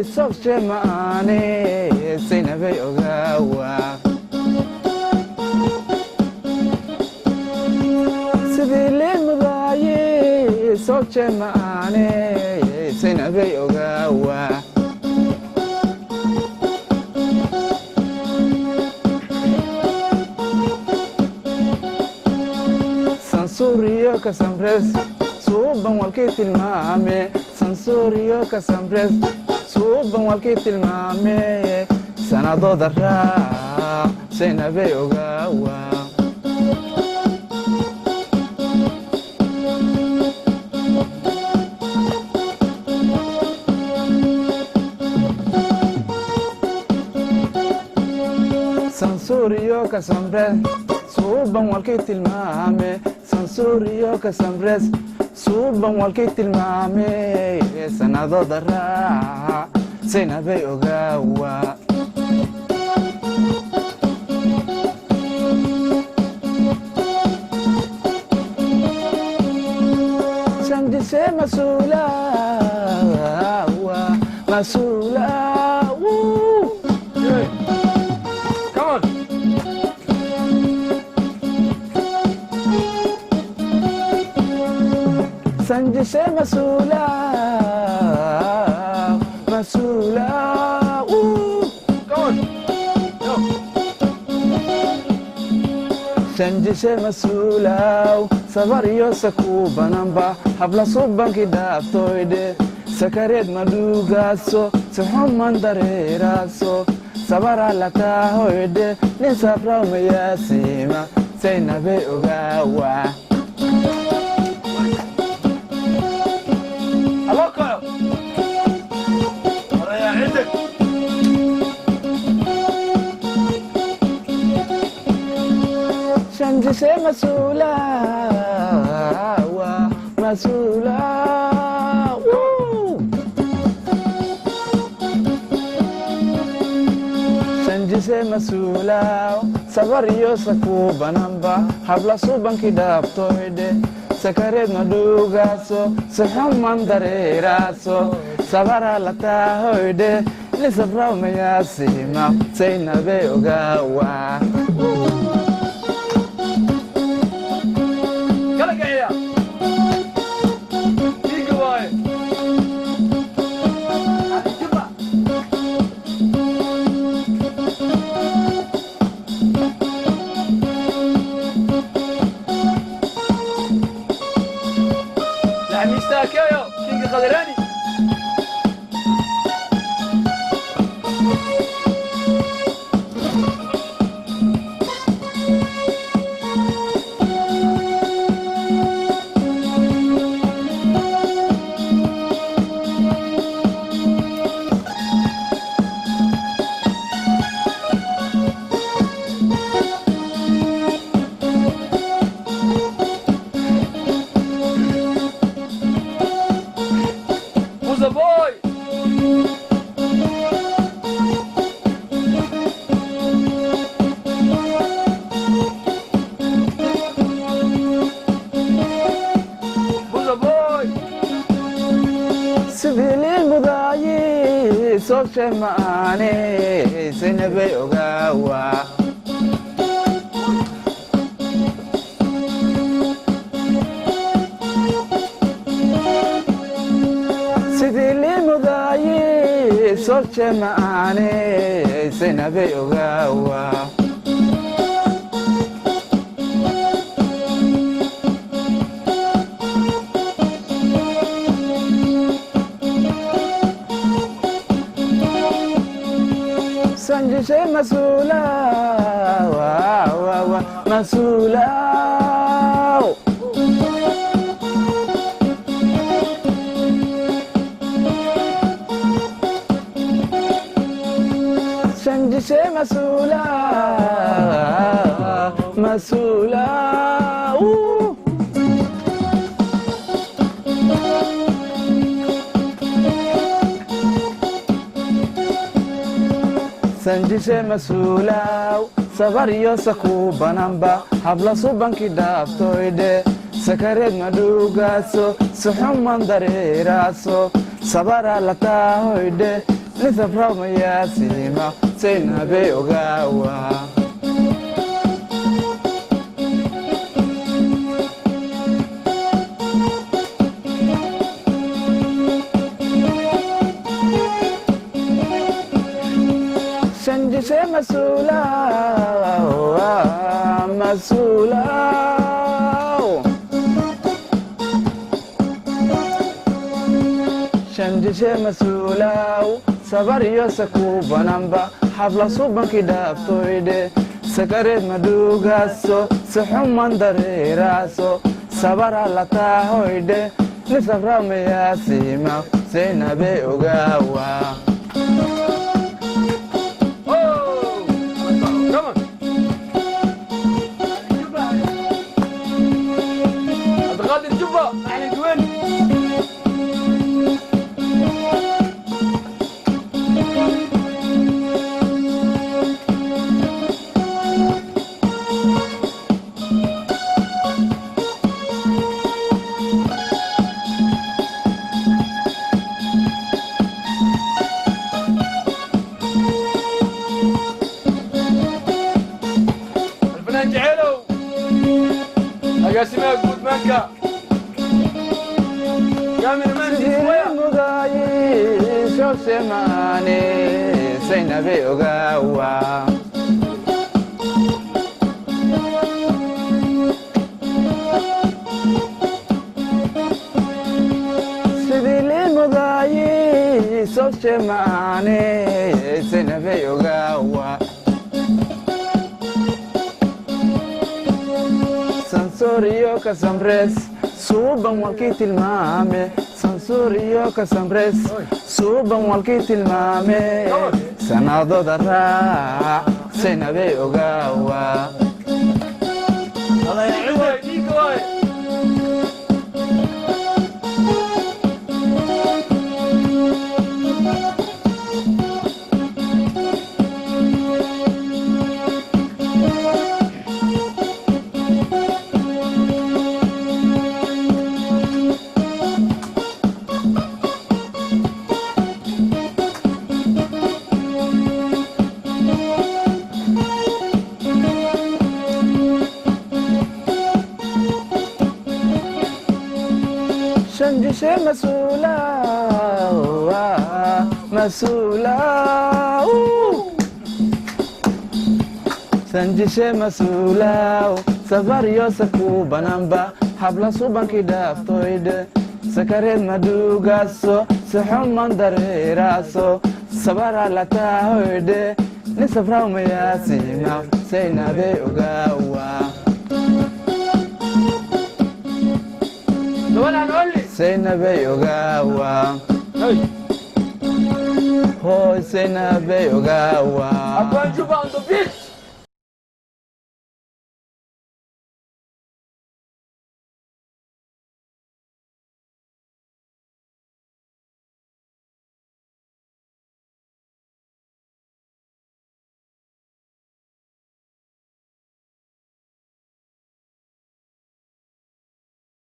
sobshe maane Zainabay ogaawa sidii leemudaaye sobshe maane Zainabay ogaawa Sansuriyo kasambres suuban walkii tilmaame Sansuriyo kasambres suuban walkii tilmaame sanadooda raac Zainabay ogaawa Sansuriyo kasambres suuban walkii tilmaame Sansuriyo kasambres suuban walkii tilmaame sanadooda raac Zainabay ogaawa Shandise masula masula Sanjise masula masula come on no Sanjise masula sabariyo sakubanamba habla subanki daaftoyde sakareed madugaso saxuman dareeraso sabara latahoyde nin sabraw mayaasima Zainabay ogaawa Shandise masula masula Shandise masula sabariyo sakubanamba habla subanki daaftoyde sakareed madugaso saxuman dareeraso sabara latahoyde nin sabraw mayaasima Zainabay ogaawa مشتاكيو كينج قدراني sobshe maane Zainabay ogaawa sidii leemudaaye sobshe maane Zainabay ogaawa Sanjise masula masula Sanjise masula masula Sanjise masula sabariyo sakubanamba habla subanki daaftoyde sakareed madugaso saxuman dareeraso sabara latahoyde nisafra mayaasima saynabe ogaawa shanjise masula masula shanjise masulaw sabar iyo saku bananba habla subankii dhaaftoydhe sakareed madhugaaso sixuman dareeraaso sabara la taahoydhe nisafra mayaasima saynabe ogaawa قاسمها قود مانكا كامل منسي mudayi soo semaane saynabe ogaawa sidii lii mudayi soo semaane saynabe ogaawa sansoriyo ka samres suuban walkii tilmaame sansoriyo ka samres suuban walkii tilmaame sanadooda raac saynabe ogaawa shanjise masula masula sanjise masula sabaryo saku bananba habla subankii dhaaftoydhe sakareed madhugaaso sixuman dareeraaso sabara la taahoydhe nisafra mayaasima saynabe ogaawa saynabe ogaawa hoy saynabe ogaawa أبان جوبا on the beach